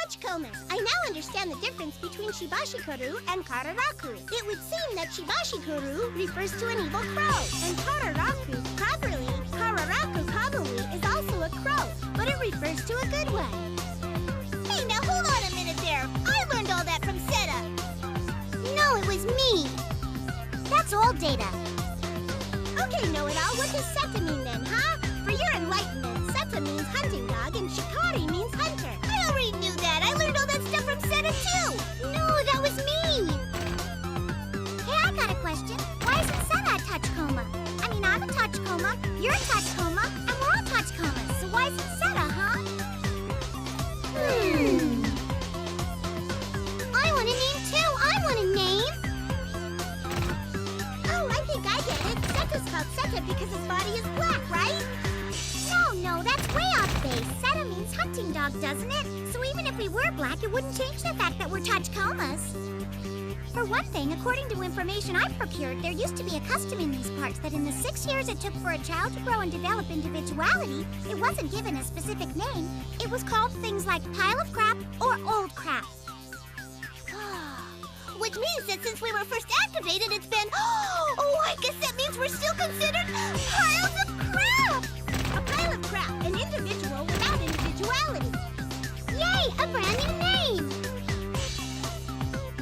Touchcomas. I now understand the difference between Shibashikoru and Kararaku. It would seem that Shibashikoru refers to an evil crow, and Kararaku, properly, Kararaku commonly, is also a crow, but it refers to a good one. Hey, now hold on a minute there. I learned all that from Seta. No, it was me. That's all Data. Okay, know-it-all, what does Seta mean then, huh? For your enlightenment, Seta means hunting dog and Shikari means hunter. I already knew that. I learned all that stuff from Seta too. No, that was me. Hey, I got a question. Why isn't Seta a touchcoma? I mean, I'm a touchcoma, you're a touchcoma, and we're all touchcomas. So why isn't Seta, huh? I want a name too. I want a name. Oh, I think I get it. Seta's called Seta because his body is black, right? No, that's way off base. Seta means hunting dog, doesn't it? So even if we were black, it wouldn't change the fact that we're touchcomas. For one thing, according to information I've procured, there used to be a custom in these parts that in the 6 years it took for a child to grow and develop individuality, it wasn't given a specific name. It was called things like pile of crap or old crap. Which means that since we were first activated, it's been... Oh, I guess that means we're still considered piles of crap! A pile of crap, an individual without individuality. Yay, a brand new name!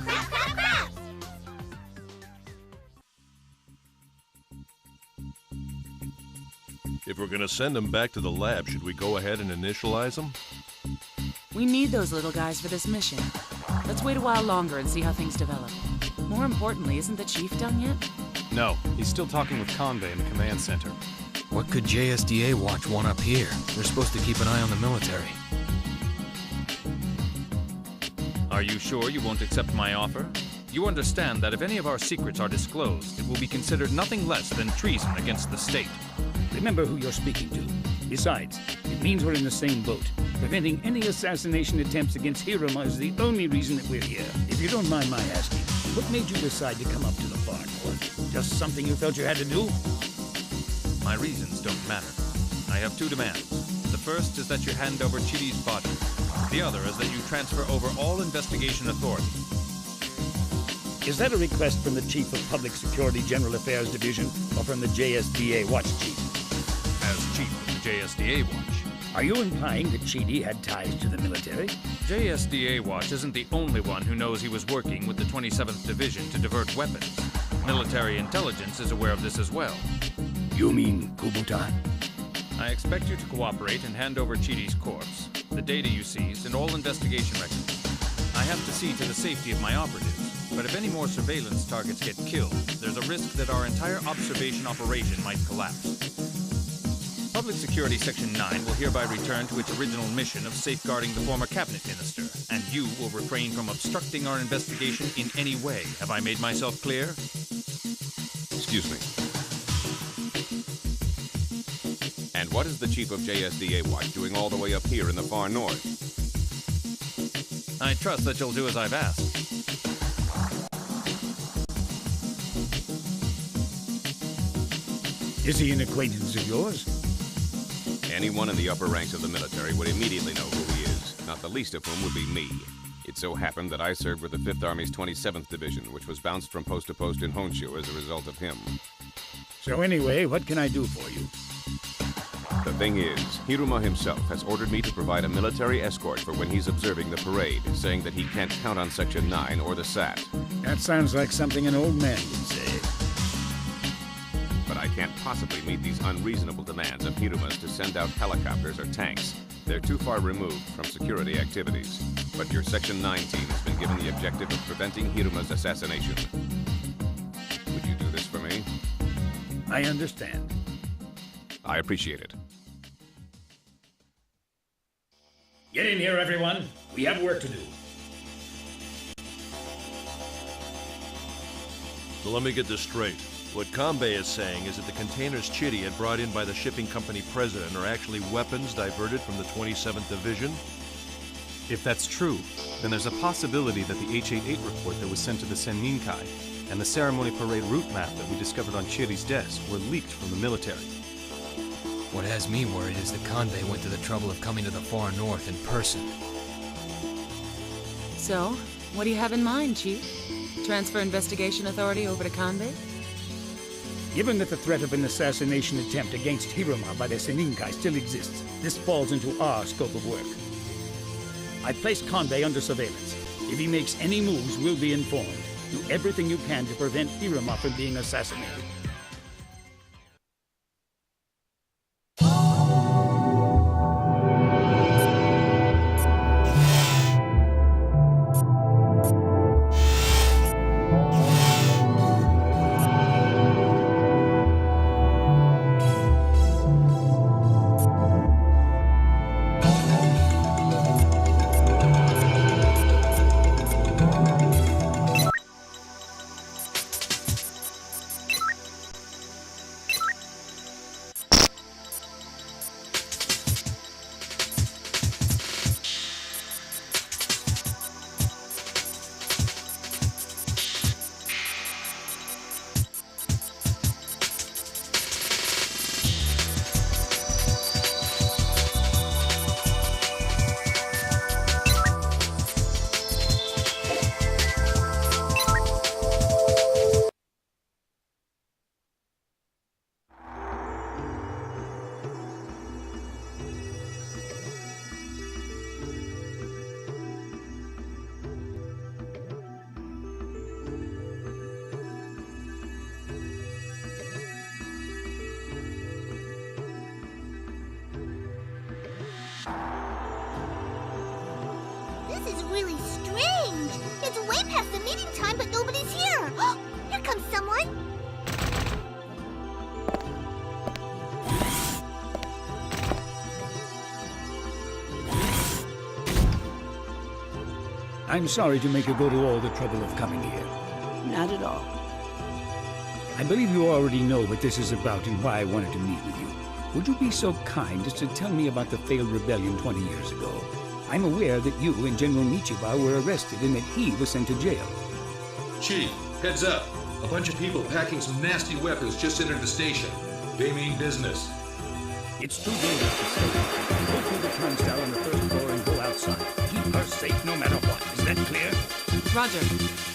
Crap, crap, crap! If we're gonna send them back to the lab, should we go ahead and initialize them? We need those little guys for this mission. Let's wait a while longer and see how things develop. More importantly, isn't the chief done yet? No, he's still talking with Convey in the command center. What could JSDA Watch want up here? They're supposed to keep an eye on the military. Are you sure you won't accept my offer? You understand that if any of our secrets are disclosed, it will be considered nothing less than treason against the state. Remember who you're speaking to. Besides, it means we're in the same boat. Preventing any assassination attempts against Hiruma is the only reason that we're here. If you don't mind my asking, what made you decide to come up to the far north? Just something you felt you had to do? My reasons don't matter. I have two demands. The first is that you hand over Chiri's body. The other is that you transfer over all investigation authority. Is that a request from the Chief of Public Security General Affairs Division or from the JSDA Watch Chief? As Chief of the JSDA Watch. Are you implying that Chidi had ties to the military? JSDA Watch isn't the only one who knows he was working with the 27th Division to divert weapons. Military intelligence is aware of this as well. You mean Kubuta? I expect you to cooperate and hand over Chidi's corpse, the data you seized, and all investigation records. I have to see to the safety of my operatives, but if any more surveillance targets get killed, there's a risk that our entire observation operation might collapse. Public Security Section 9 will hereby return to its original mission of safeguarding the former cabinet minister, and you will refrain from obstructing our investigation in any way. Have I made myself clear? Excuse me. And what is the Chief of JSDA Watch doing all the way up here in the far north? I trust that you'll do as I've asked. Is he an acquaintance of yours? Anyone in the upper ranks of the military would immediately know who he is, not the least of whom would be me. It so happened that I served with the 5th Army's 27th Division, which was bounced from post to post in Honshu as a result of him. So anyway, what can I do for you? The thing is, Hiruma himself has ordered me to provide a military escort for when he's observing the parade, saying that he can't count on Section 9 or the SAT. That sounds like something an old man would say. But I can't possibly meet these unreasonable demands of Hiruma's to send out helicopters or tanks. They're too far removed from security activities. But your Section 9 team has been given the objective of preventing Hiruma's assassination. Would you do this for me? I understand. I appreciate it. Get in here, everyone. We have work to do. So let me get this straight. What Kanbei is saying is that the containers Chitty had brought in by the shipping company president are actually weapons diverted from the 27th Division? If that's true, then there's a possibility that the H-88 report that was sent to the Senninkai and the ceremony parade route map that we discovered on Chiri's desk were leaked from the military. What has me worried is that Convey went to the trouble of coming to the far north in person. So, what do you have in mind, Chief? Transfer investigation authority over to Kanbei? Given that the threat of an assassination attempt against Hiruma by the Senninkai still exists, this falls into our scope of work. I placed Kanbei under surveillance. If he makes any moves, we'll be informed. Do everything you can to prevent Hiruma from being assassinated. This is really strange. It's way past the meeting time, but nobody's here. Here comes someone. I'm sorry to make you go to all the trouble of coming here. Not at all. I believe you already know what this is about and why I wanted to meet with you. Would you be so kind as to tell me about the failed rebellion 20 years ago? I'm aware that you and General Nichiba were arrested and that he was sent to jail. Chief, heads up. A bunch of people packing some nasty weapons just entered the station. They mean business. It's too dangerous to stay. Go through the turnstile on the first floor and go outside. Keep her safe no matter what. Is that clear? Roger.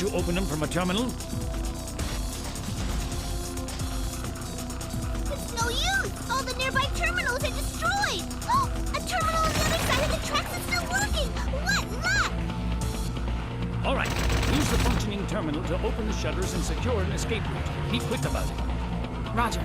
Can't you open them from a terminal? It's no use! All the nearby terminals are destroyed! Oh, a terminal on the other side of the tracks is still working! What luck! All right. Use the functioning terminal to open the shutters and secure an escape route. Be quick about it. Roger.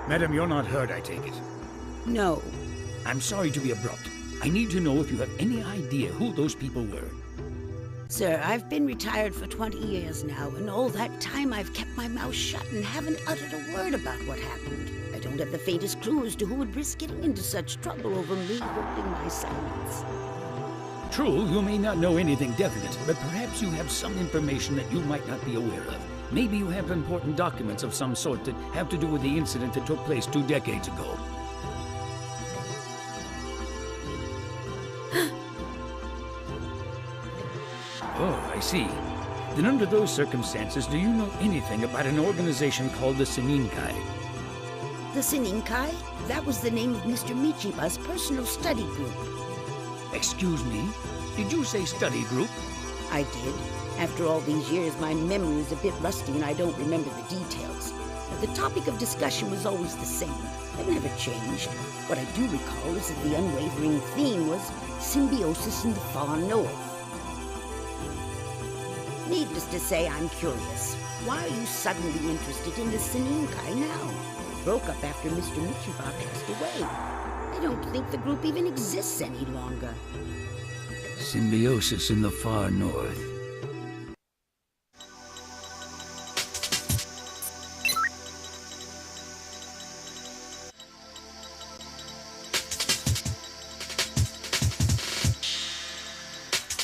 Madam, you're not hurt, I take it. No. I'm sorry to be abrupt. I need to know if you have any idea who those people were. Sir, I've been retired for 20 years now, and all that time I've kept my mouth shut and haven't uttered a word about what happened. I don't have the faintest clue as to who would risk getting into such trouble over me holding my silence. True, you may not know anything definite, but perhaps you have some information that you might not be aware of. Maybe you have important documents of some sort that have to do with the incident that took place 2 decades ago. Oh, I see. Then under those circumstances, do you know anything about an organization called the Seninkai? The Seninkai? That was the name of Mr. Michiba's personal study group. Excuse me? Did you say study group? I did. After all these years, my memory is a bit rusty and I don't remember the details. But the topic of discussion was always the same. It never changed. What I do recall is that the unwavering theme was symbiosis in the far north. Needless to say, I'm curious. Why are you suddenly interested in the Seninkai now? It broke up after Mr. Michiba passed away. I don't think the group even exists any longer. Symbiosis in the far north.